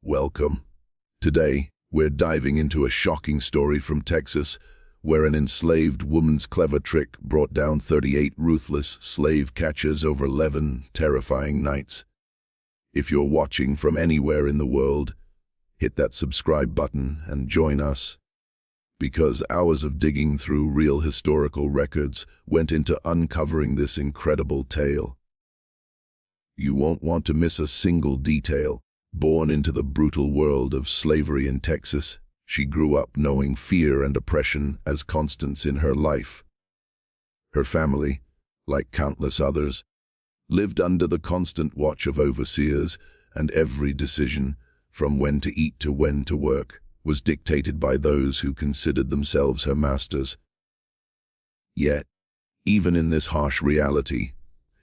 Welcome. Today, we're diving into a shocking story from Texas, where an enslaved woman's clever trick brought down 38 ruthless slave catchers over 11 terrifying nights. If you're watching from anywhere in the world, hit that subscribe button and join us, because hours of digging through real historical records went into uncovering this incredible tale. You won't want to miss a single detail. Born into the brutal world of slavery in Texas, she grew up knowing fear and oppression as constants in her life. Her family, like countless others, lived under the constant watch of overseers, and every decision, from when to eat to when to work, was dictated by those who considered themselves her masters. Yet, even in this harsh reality,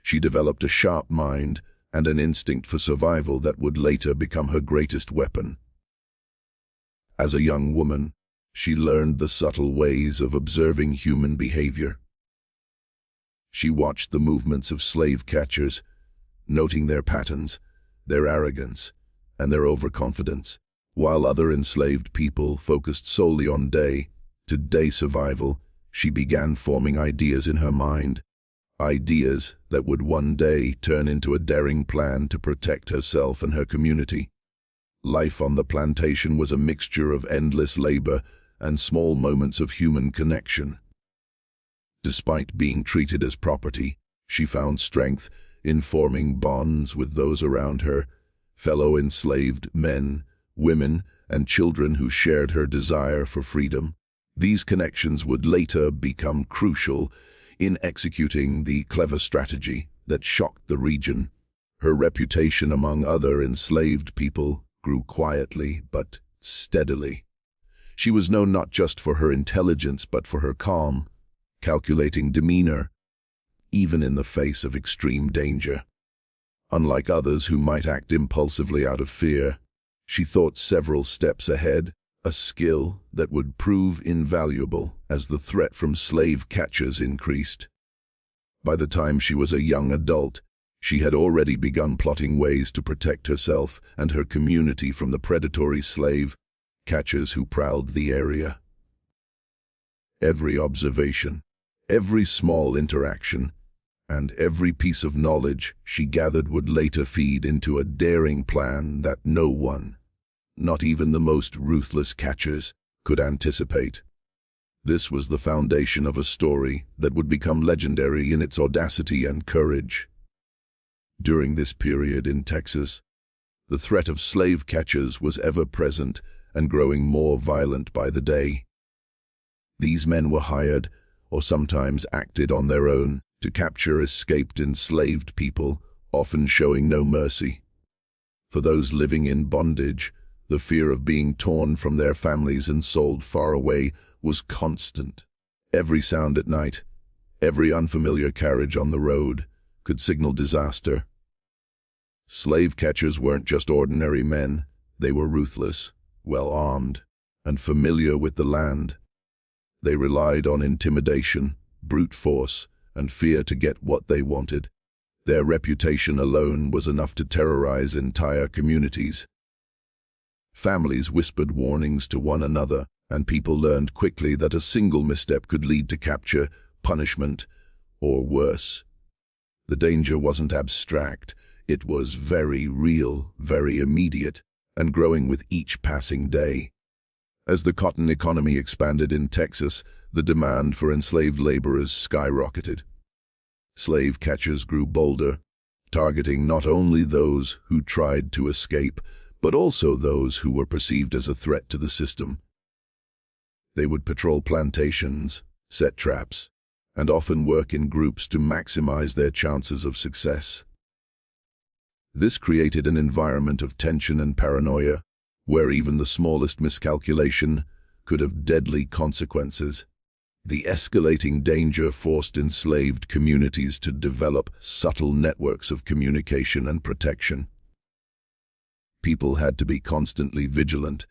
she developed a sharp mind and an instinct for survival that would later become her greatest weapon. As a young woman, she learned the subtle ways of observing human behavior. She watched the movements of slave catchers, noting their patterns, their arrogance, and their overconfidence, while other enslaved people focused solely on day-to-day survival. She began forming ideas in her mind, ideas that would one day turn into a daring plan to protect herself and her community. Life on the plantation was a mixture of endless labor and small moments of human connection. Despite being treated as property, she found strength in forming bonds with those around her, fellow enslaved men, women, and children who shared her desire for freedom. These connections would later become crucial in executing the clever strategy that shocked the region. Her reputation among other enslaved people grew quietly but steadily. She was known not just for her intelligence but for her calm, calculating demeanor, even in the face of extreme danger. Unlike others who might act impulsively out of fear, she thought several steps ahead, a skill that would prove invaluable as the threat from slave catchers increased. By the time she was a young adult, she had already begun plotting ways to protect herself and her community from the predatory slave catchers who prowled the area. Every observation, every small interaction, and every piece of knowledge she gathered would later feed into a daring plan that no one, not even the most ruthless catchers, could anticipate. This was the foundation of a story that would become legendary in its audacity and courage. During this period in Texas, the threat of slave catchers was ever present and growing more violent by the day. These men were hired, or sometimes acted on their own, to capture escaped enslaved people, often showing no mercy. For those living in bondage, the fear of being torn from their families and sold far away was constant. Every sound at night, every unfamiliar carriage on the road, could signal disaster. Slave catchers weren't just ordinary men. They were ruthless, well-armed, and familiar with the land. They relied on intimidation, brute force, and fear to get what they wanted. Their reputation alone was enough to terrorize entire communities. Families whispered warnings to one another, and people learned quickly that a single misstep could lead to capture, punishment, or worse. The danger wasn't abstract. It was very real, very immediate, and growing with each passing day. As the cotton economy expanded in Texas, the demand for enslaved laborers skyrocketed. Slave catchers grew bolder, targeting not only those who tried to escape, but also those who were perceived as a threat to the system. They would patrol plantations, set traps, and often work in groups to maximize their chances of success. This created an environment of tension and paranoia, where even the smallest miscalculation could have deadly consequences. The escalating danger forced enslaved communities to develop subtle networks of communication and protection. People had to be constantly vigilant,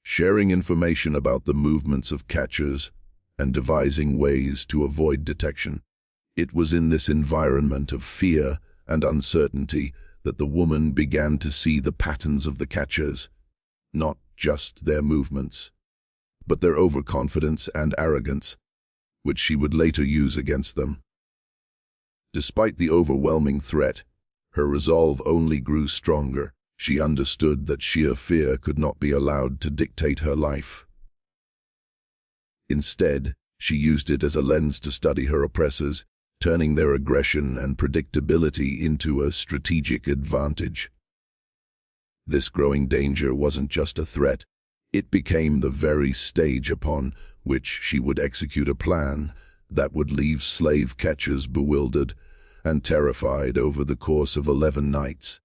sharing information about the movements of catchers and devising ways to avoid detection. It was in this environment of fear and uncertainty that the woman began to see the patterns of the catchers, not just their movements, but their overconfidence and arrogance, which she would later use against them. Despite the overwhelming threat, her resolve only grew stronger. She understood that sheer fear could not be allowed to dictate her life. Instead, she used it as a lens to study her oppressors, turning their aggression and predictability into a strategic advantage. This growing danger wasn't just a threat, it became the very stage upon which she would execute a plan that would leave slave catchers bewildered and terrified over the course of 11 nights.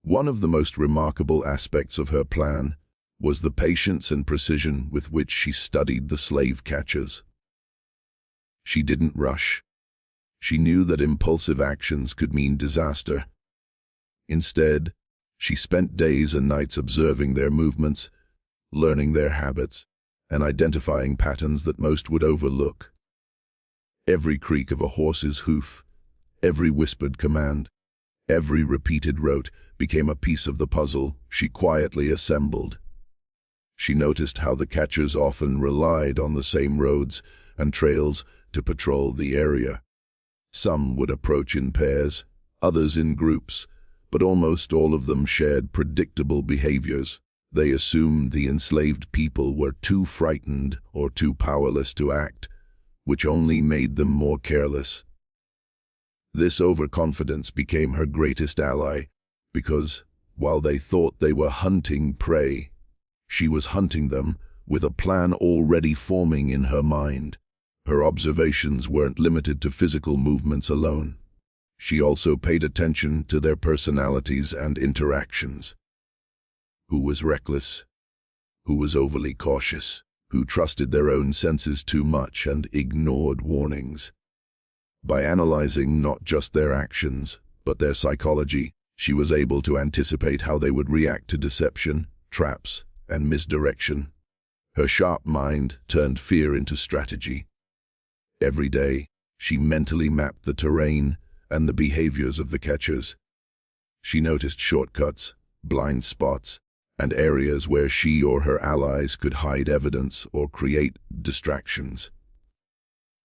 One of the most remarkable aspects of her plan was the patience and precision with which she studied the slave catchers. She didn't rush. She knew that impulsive actions could mean disaster. Instead, she spent days and nights observing their movements, learning their habits, and identifying patterns that most would overlook. Every creak of a horse's hoof, every whispered command, every repeated rote became a piece of the puzzle she quietly assembled. She noticed how the catchers often relied on the same roads and trails to patrol the area. Some would approach in pairs, others in groups, but almost all of them shared predictable behaviors. They assumed the enslaved people were too frightened or too powerless to act, which only made them more careless. This overconfidence became her greatest ally, because, while they thought they were hunting prey, she was hunting them with a plan already forming in her mind. Her observations weren't limited to physical movements alone. She also paid attention to their personalities and interactions. Who was reckless? Who was overly cautious? Who trusted their own senses too much and ignored warnings? By analyzing not just their actions, but their psychology, she was able to anticipate how they would react to deception, traps, and misdirection. Her sharp mind turned fear into strategy. Every day, she mentally mapped the terrain and the behaviors of the catchers. She noticed shortcuts, blind spots, and areas where she or her allies could hide evidence or create distractions.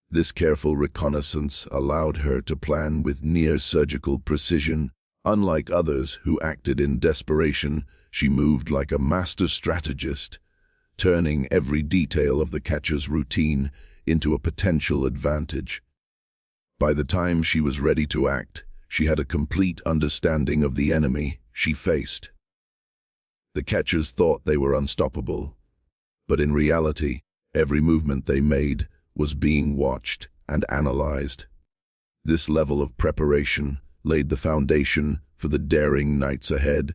This careful reconnaissance allowed her to plan with near-surgical precision. Unlike others who acted in desperation, she moved like a master strategist, turning every detail of the catcher's routine into a potential advantage. By the time she was ready to act, she had a complete understanding of the enemy she faced. The catchers thought they were unstoppable, but in reality, every movement they made was being watched and analyzed. This level of preparation laid the foundation for the daring nights ahead,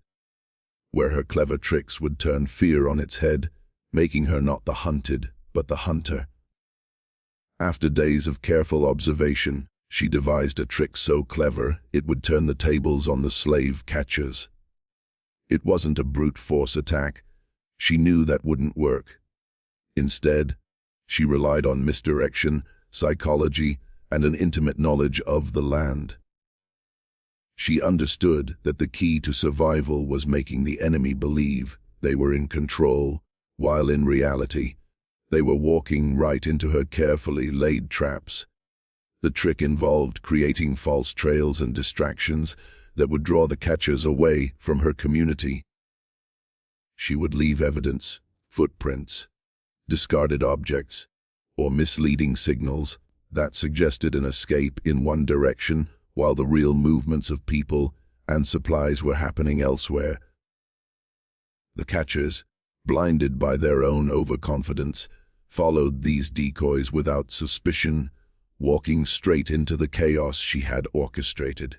where her clever tricks would turn fear on its head, making her not the hunted, but the hunter. After days of careful observation, she devised a trick so clever it would turn the tables on the slave catchers. It wasn't a brute force attack. She knew that wouldn't work. Instead, she relied on misdirection, psychology, and an intimate knowledge of the land. She understood that the key to survival was making the enemy believe they were in control, while in reality, they were walking right into her carefully laid traps. The trick involved creating false trails and distractions that would draw the catchers away from her community. She would leave evidence, footprints, discarded objects, or misleading signals that suggested an escape in one direction while the real movements of people and supplies were happening elsewhere. The catchers, blinded by their own overconfidence, followed these decoys without suspicion, walking straight into the chaos she had orchestrated.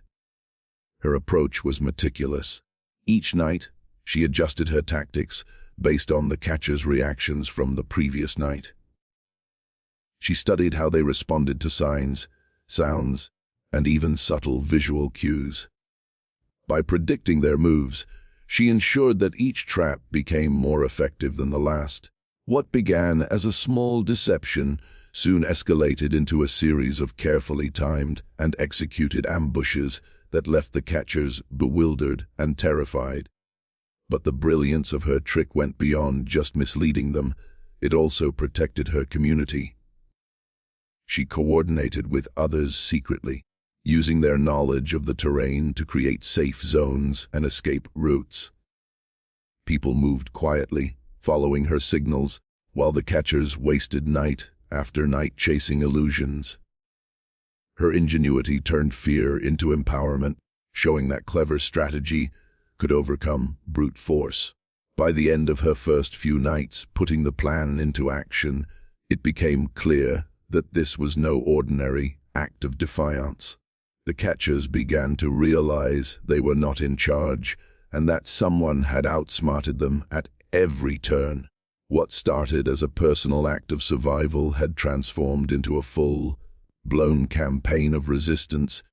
Her approach was meticulous. Each night, she adjusted her tactics based on the catchers' reactions from the previous night. She studied how they responded to signs, sounds, and even subtle visual cues. By predicting their moves, she ensured that each trap became more effective than the last. What began as a small deception soon escalated into a series of carefully timed and executed ambushes that left the catchers bewildered and terrified. But the brilliance of her trick went beyond just misleading them. It also protected her community. She coordinated with others secretly, using their knowledge of the terrain to create safe zones and escape routes. People moved quietly, following her signals, while the catchers wasted night after night chasing illusions. Her ingenuity turned fear into empowerment, showing that clever strategy could overcome brute force. By the end of her first few nights putting the plan into action, it became clear that this was no ordinary act of defiance. The catchers began to realize they were not in charge, and that someone had outsmarted them at every turn. What started as a personal act of survival had transformed into a full-blown campaign of resistance,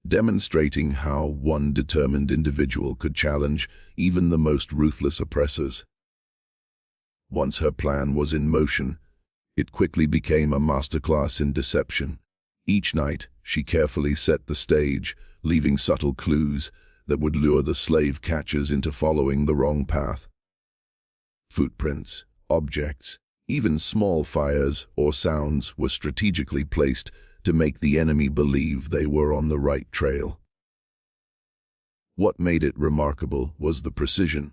demonstrating how one determined individual could challenge even the most ruthless oppressors. Once her plan was in motion, it quickly became a masterclass in deception. Each night, she carefully set the stage, leaving subtle clues that would lure the slave catchers into following the wrong path. Footprints, objects, even small fires or sounds were strategically placed to make the enemy believe they were on the right trail. What made it remarkable was the precision.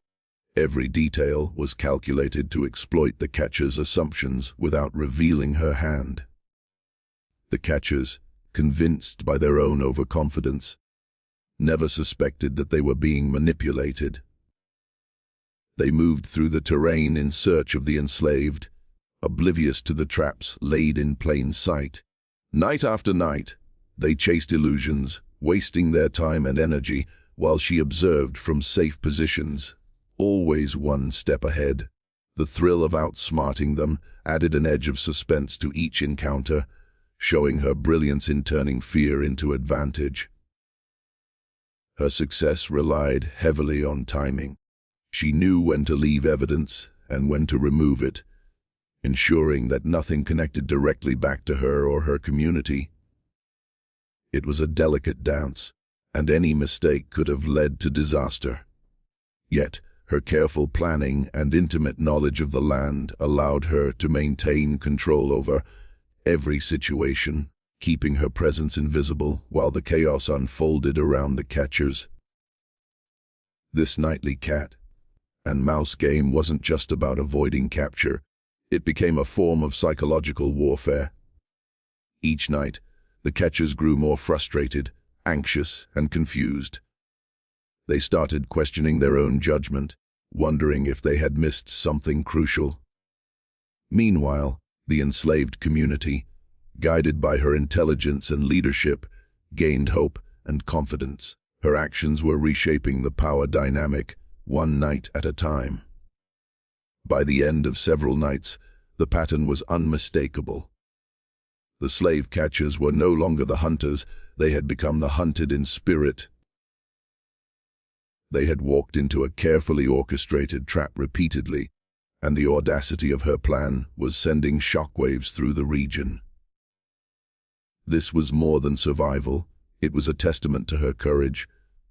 Every detail was calculated to exploit the catcher's assumptions without revealing her hand. The catchers, convinced by their own overconfidence, never suspected that they were being manipulated. They moved through the terrain in search of the enslaved, oblivious to the traps laid in plain sight. Night after night, they chased illusions, wasting their time and energy while she observed from safe positions, always one step ahead. The thrill of outsmarting them added an edge of suspense to each encounter, showing her brilliance in turning fear into advantage. Her success relied heavily on timing. She knew when to leave evidence and when to remove it, ensuring that nothing connected directly back to her or her community. It was a delicate dance, and any mistake could have led to disaster. Yet, her careful planning and intimate knowledge of the land allowed her to maintain control over every situation, keeping her presence invisible while the chaos unfolded around the catchers. This nightly cat and mouse game wasn't just about avoiding capture. It became a form of psychological warfare. Each night, the catchers grew more frustrated, anxious, and confused. They started questioning their own judgment, wondering if they had missed something crucial. Meanwhile, the enslaved community, guided by her intelligence and leadership, gained hope and confidence. Her actions were reshaping the power dynamic, one night at a time. By the end of several nights, the pattern was unmistakable. The slave catchers were no longer the hunters, they had become the hunted in spirit. They had walked into a carefully orchestrated trap repeatedly, and the audacity of her plan was sending shockwaves through the region. This was more than survival, it was a testament to her courage,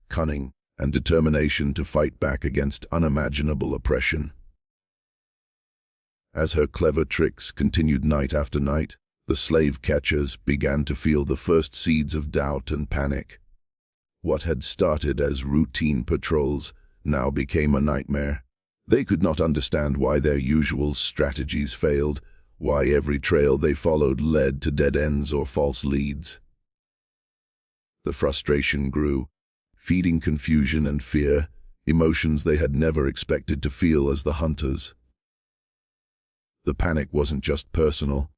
cunning, and determination to fight back against unimaginable oppression. As her clever tricks continued night after night, the slave catchers began to feel the first seeds of doubt and panic. What had started as routine patrols now became a nightmare. They could not understand why their usual strategies failed, why every trail they followed led to dead ends or false leads. The frustration grew, feeding confusion and fear, emotions they had never expected to feel as the hunters. The panic wasn't just personal.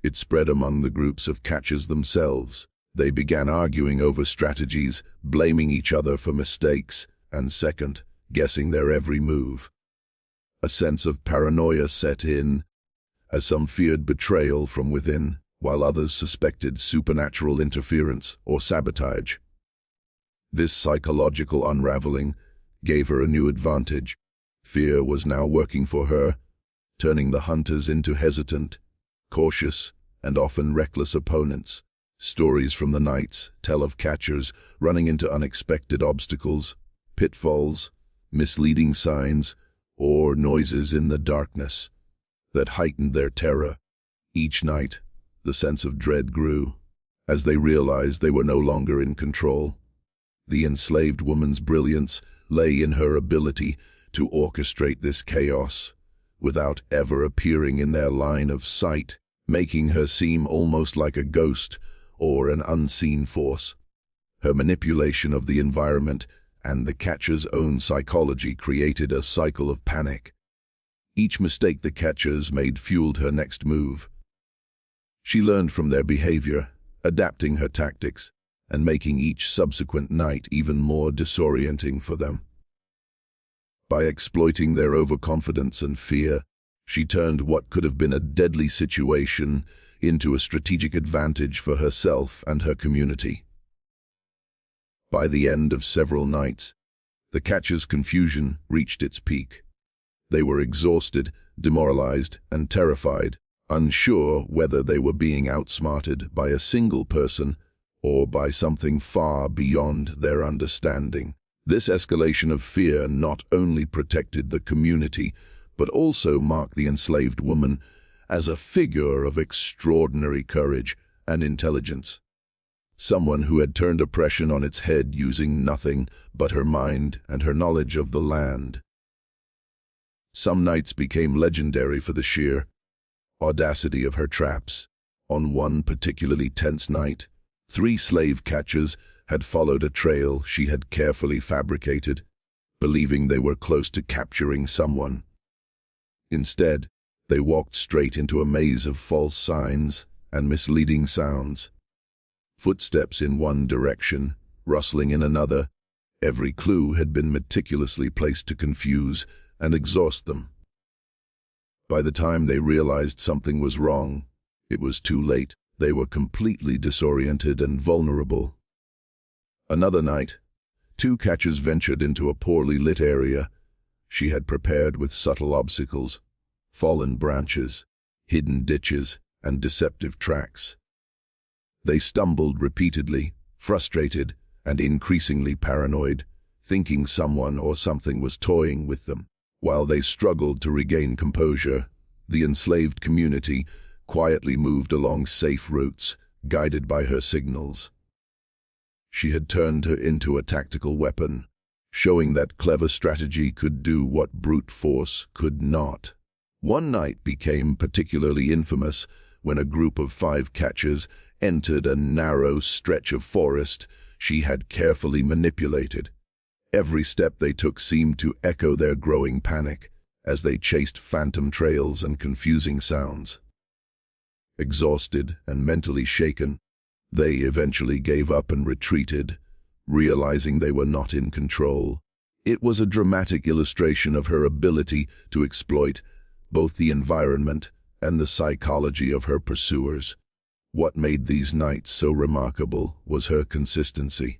It spread among the groups of catchers themselves. They began arguing over strategies, blaming each other for mistakes, and guessing their every move. A sense of paranoia set in, as some feared betrayal from within, while others suspected supernatural interference or sabotage. This psychological unraveling gave her a new advantage. Fear was now working for her, turning the hunters into hesitant, cautious, and often reckless opponents. Stories from the nights tell of catchers running into unexpected obstacles, pitfalls, misleading signs, or noises in the darkness that heightened their terror. Each night, the sense of dread grew, as they realized they were no longer in control. The enslaved woman's brilliance lay in her ability to orchestrate this chaos without ever appearing in their line of sight, making her seem almost like a ghost or an unseen force. Her manipulation of the environment and the catcher's own psychology created a cycle of panic. Each mistake the catchers made fueled her next move. She learned from their behavior, adapting her tactics and making each subsequent night even more disorienting for them. By exploiting their overconfidence and fear, she turned what could have been a deadly situation into a strategic advantage for herself and her community. By the end of several nights, the catchers' confusion reached its peak. They were exhausted, demoralized, and terrified, unsure whether they were being outsmarted by a single person or by something far beyond their understanding. This escalation of fear not only protected the community, but also marked the enslaved woman as a figure of extraordinary courage and intelligence. Someone who had turned oppression on its head using nothing but her mind and her knowledge of the land. Some nights became legendary for the sheer audacity of her traps. On one particularly tense night, 3 slave catchers had followed a trail she had carefully fabricated, believing they were close to capturing someone. Instead, they walked straight into a maze of false signs and misleading sounds. Footsteps in one direction, rustling in another. Every clue had been meticulously placed to confuse and exhaust them. By the time they realized something was wrong, it was too late. They were completely disoriented and vulnerable. Another night, 2 catchers ventured into a poorly lit area she had prepared with subtle obstacles, fallen branches, hidden ditches, and deceptive tracks. They stumbled repeatedly, frustrated and increasingly paranoid, thinking someone or something was toying with them. While they struggled to regain composure, the enslaved community quietly moved along safe routes, guided by her signals. She had turned her into a tactical weapon, showing that clever strategy could do what brute force could not. One night became particularly infamous when a group of 5 catchers entered a narrow stretch of forest she had carefully manipulated. Every step they took seemed to echo their growing panic as they chased phantom trails and confusing sounds. Exhausted and mentally shaken, they eventually gave up and retreated, realizing they were not in control. It was a dramatic illustration of her ability to exploit both the environment and the psychology of her pursuers. What made these nights so remarkable was her consistency.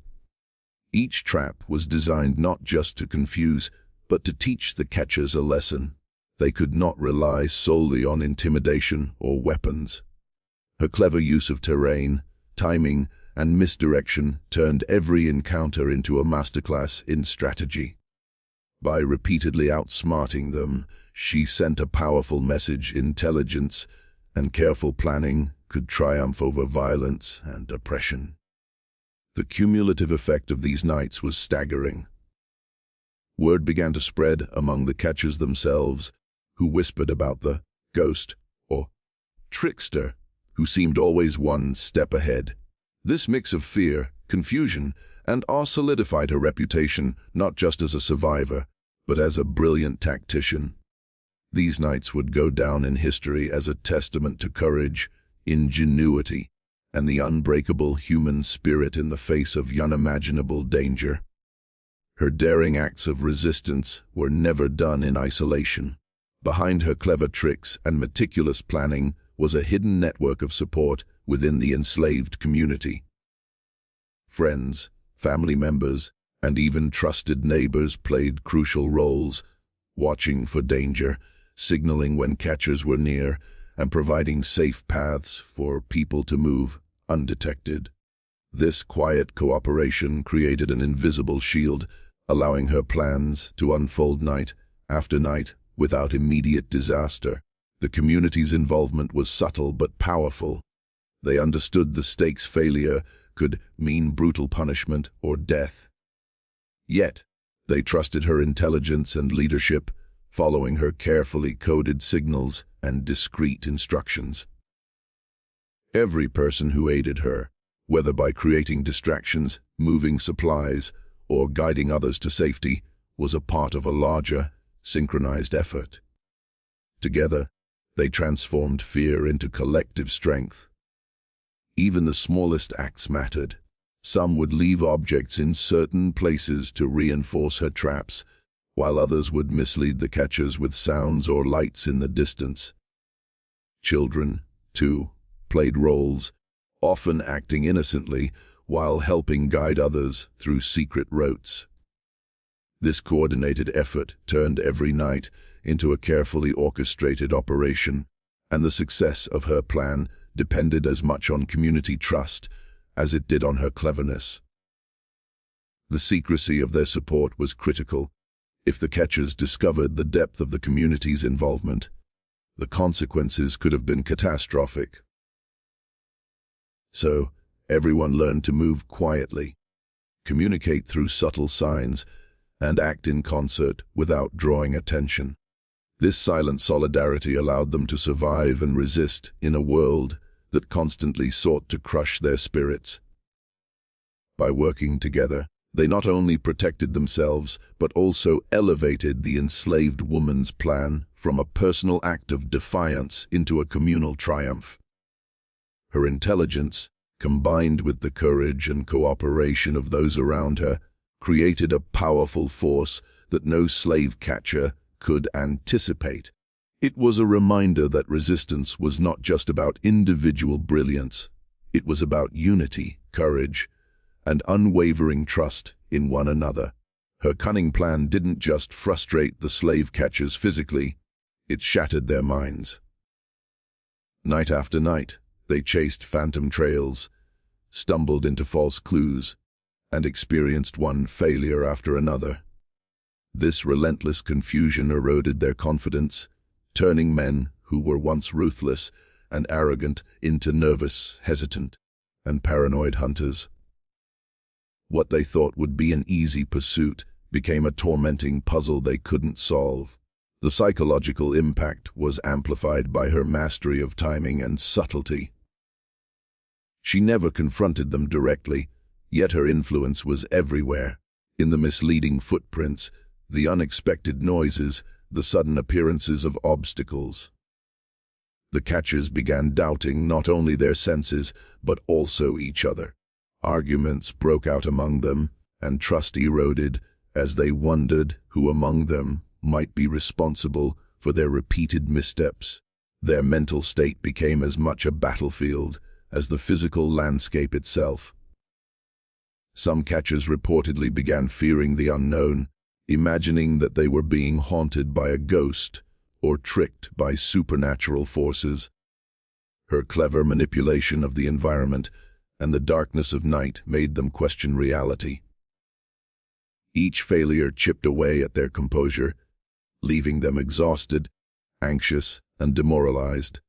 Each trap was designed not just to confuse, but to teach the catchers a lesson. They could not rely solely on intimidation or weapons. Her clever use of terrain, timing, and misdirection turned every encounter into a masterclass in strategy. By repeatedly outsmarting them, she sent a powerful message: intelligence and careful planning could triumph over violence and oppression. The cumulative effect of these nights was staggering. Word began to spread among the catchers themselves, who whispered about the ghost or trickster who seemed always one step ahead. This mix of fear, confusion, and awe solidified her reputation not just as a survivor, but as a brilliant tactician. These nights would go down in history as a testament to courage, ingenuity, and the unbreakable human spirit in the face of unimaginable danger. Her daring acts of resistance were never done in isolation. Behind her clever tricks and meticulous planning was a hidden network of support within the enslaved community. Friends, family members, and even trusted neighbors played crucial roles, watching for danger, signaling when catchers were near, and providing safe paths for people to move undetected. This quiet cooperation created an invisible shield, allowing her plans to unfold night after night without immediate disaster. The community's involvement was subtle but powerful. They understood the stakes failure could mean brutal punishment or death. Yet, they trusted her intelligence and leadership, following her carefully coded signals and discreet instructions. Every person who aided her, whether by creating distractions, moving supplies, or guiding others to safety, was a part of a larger, synchronized effort. Together, they transformed fear into collective strength. Even the smallest acts mattered. Some would leave objects in certain places to reinforce her traps, while others would mislead the catchers with sounds or lights in the distance. Children, too, played roles, often acting innocently while helping guide others through secret routes. This coordinated effort turned every night into a carefully orchestrated operation, and the success of her plan depended as much on community trust as it did on her cleverness. The secrecy of their support was critical. If the catchers discovered the depth of the community's involvement, the consequences could have been catastrophic. So, everyone learned to move quietly, communicate through subtle signs, and act in concert without drawing attention. This silent solidarity allowed them to survive and resist in a world that constantly sought to crush their spirits. By working together, they not only protected themselves, but also elevated the enslaved woman's plan from a personal act of defiance into a communal triumph. Her intelligence, combined with the courage and cooperation of those around her, created a powerful force that no slave catcher could anticipate. It was a reminder that resistance was not just about individual brilliance. It was about unity, courage, and unwavering trust in one another. Her cunning plan didn't just frustrate the slave catchers physically, it shattered their minds. Night after night, they chased phantom trails, stumbled into false clues, and experienced one failure after another. This relentless confusion eroded their confidence, turning men who were once ruthless and arrogant into nervous, hesitant, and paranoid hunters. What they thought would be an easy pursuit became a tormenting puzzle they couldn't solve. The psychological impact was amplified by her mastery of timing and subtlety. She never confronted them directly, yet her influence was everywhere. In the misleading footprints, the unexpected noises, the sudden appearances of obstacles. The catchers began doubting not only their senses, but also each other. Arguments broke out among them, and trust eroded as they wondered who among them might be responsible for their repeated missteps. Their mental state became as much a battlefield as the physical landscape itself. Some catchers reportedly began fearing the unknown, imagining that they were being haunted by a ghost or tricked by supernatural forces. Her clever manipulation of the environment and the darkness of night made them question reality. Each failure chipped away at their composure, leaving them exhausted, anxious, and demoralized.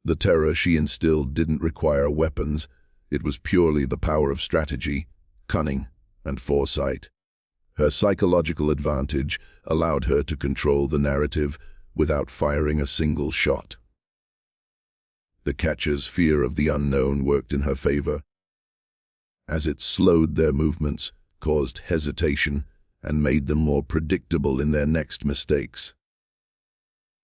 The terror she instilled didn't require weapons, it was purely the power of strategy, cunning, and foresight. Her psychological advantage allowed her to control the narrative without firing a single shot. The catcher's fear of the unknown worked in her favor, as it slowed their movements, caused hesitation, and made them more predictable in their next mistakes.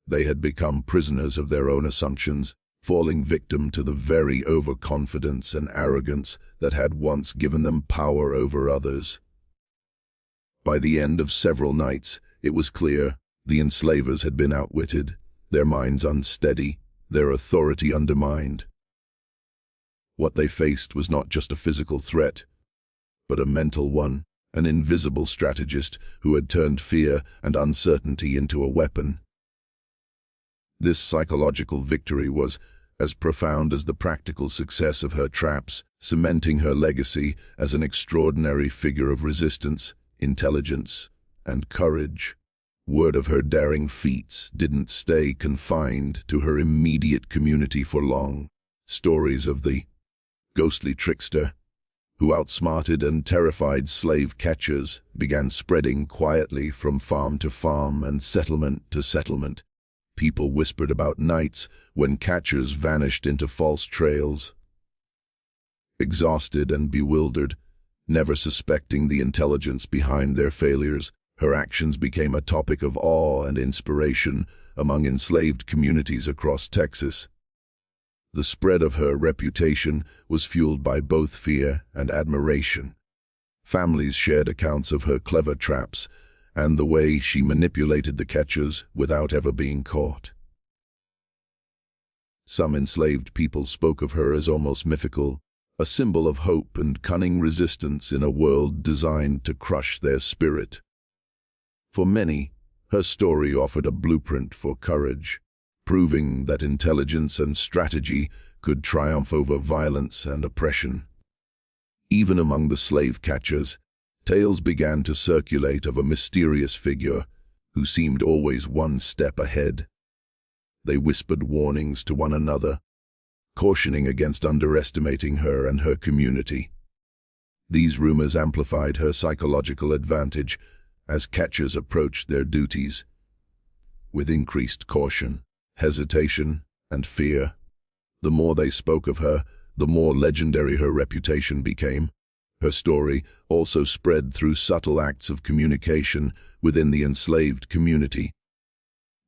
They had become prisoners of their own assumptions, falling victim to the very overconfidence and arrogance that had once given them power over others. By the end of several nights, it was clear the enslavers had been outwitted, their minds unsteady, their authority undermined. What they faced was not just a physical threat, but a mental one, an invisible strategist who had turned fear and uncertainty into a weapon. This psychological victory was as profound as the practical success of her traps, cementing her legacy as an extraordinary figure of resistance, intelligence, and courage. Word of her daring feats didn't stay confined to her immediate community for long. Stories of the ghostly trickster, who outsmarted and terrified slave catchers, began spreading quietly from farm to farm and settlement to settlement. People whispered about nights when catchers vanished into false trails. Exhausted and bewildered, never suspecting the intelligence behind their failures, her actions became a topic of awe and inspiration among enslaved communities across Texas. The spread of her reputation was fueled by both fear and admiration. Families shared accounts of her clever traps and the way she manipulated the catchers without ever being caught. Some enslaved people spoke of her as almost mythical, a symbol of hope and cunning resistance in a world designed to crush their spirit. For many, her story offered a blueprint for courage, proving that intelligence and strategy could triumph over violence and oppression. Even among the slave catchers, tales began to circulate of a mysterious figure who seemed always one step ahead. They whispered warnings to one another, cautioning against underestimating her and her community. These rumors amplified her psychological advantage as catchers approached their duties. With increased caution, hesitation, and fear, the more they spoke of her, the more legendary her reputation became. Her story also spread through subtle acts of communication within the enslaved community.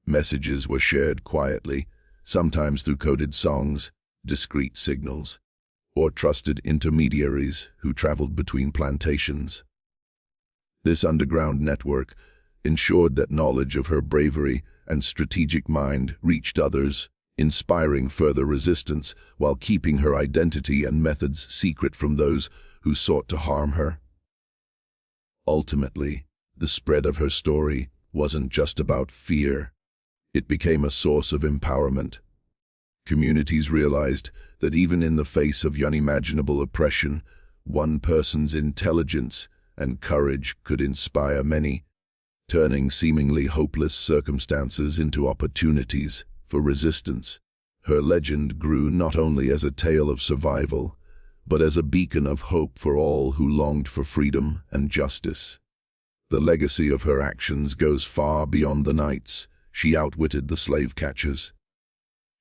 Messages were shared quietly, sometimes through coded songs, discreet signals, or trusted intermediaries who traveled between plantations. This underground network ensured that knowledge of her bravery and strategic mind reached others, inspiring further resistance while keeping her identity and methods secret from those who sought to harm her. Ultimately, the spread of her story wasn't just about fear. It became a source of empowerment. Communities realized that even in the face of unimaginable oppression, one person's intelligence and courage could inspire many, turning seemingly hopeless circumstances into opportunities for resistance. Her legend grew not only as a tale of survival, but as a beacon of hope for all who longed for freedom and justice. The legacy of her actions goes far beyond the nights she outwitted the slave catchers.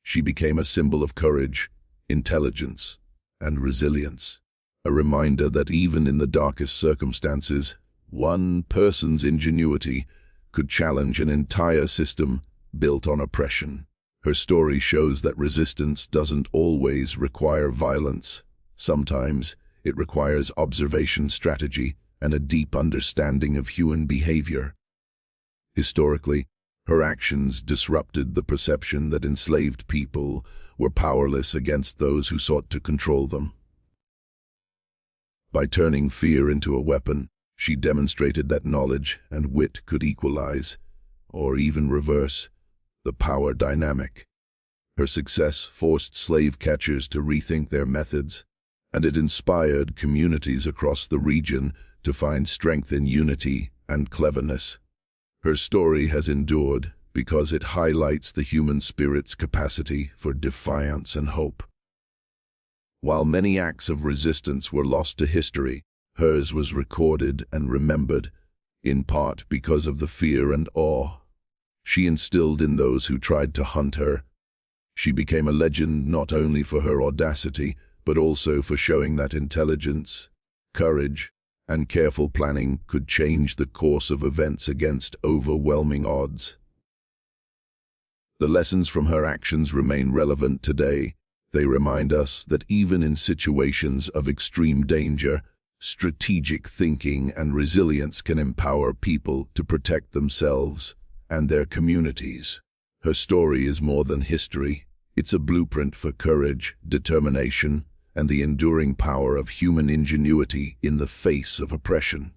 She became a symbol of courage, intelligence, and resilience, a reminder that even in the darkest circumstances, one person's ingenuity could challenge an entire system built on oppression. Her story shows that resistance doesn't always require violence. Sometimes it requires observation, strategy, and a deep understanding of human behavior. Historically, her actions disrupted the perception that enslaved people were powerless against those who sought to control them. By turning fear into a weapon, she demonstrated that knowledge and wit could equalize, or even reverse, the power dynamic. Her success forced slave catchers to rethink their methods, and it inspired communities across the region to find strength in unity and cleverness. Her story has endured because it highlights the human spirit's capacity for defiance and hope. While many acts of resistance were lost to history, hers was recorded and remembered, in part because of the fear and awe she instilled in those who tried to hunt her. She became a legend not only for her audacity, but also for showing that intelligence, courage, and careful planning could change the course of events against overwhelming odds. The lessons from her actions remain relevant today. They remind us that even in situations of extreme danger, strategic thinking and resilience can empower people to protect themselves and their communities. Her story is more than history. It's a blueprint for courage, determination, and the enduring power of human ingenuity in the face of oppression.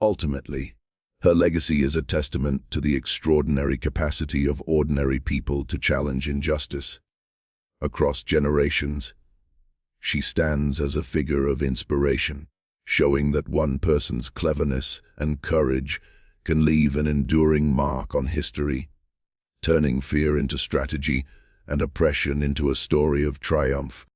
Ultimately, her legacy is a testament to the extraordinary capacity of ordinary people to challenge injustice. across generations. She stands as a figure of inspiration, showing that one person's cleverness and courage can leave an enduring mark on history, turning fear into strategy and oppression into a story of triumph.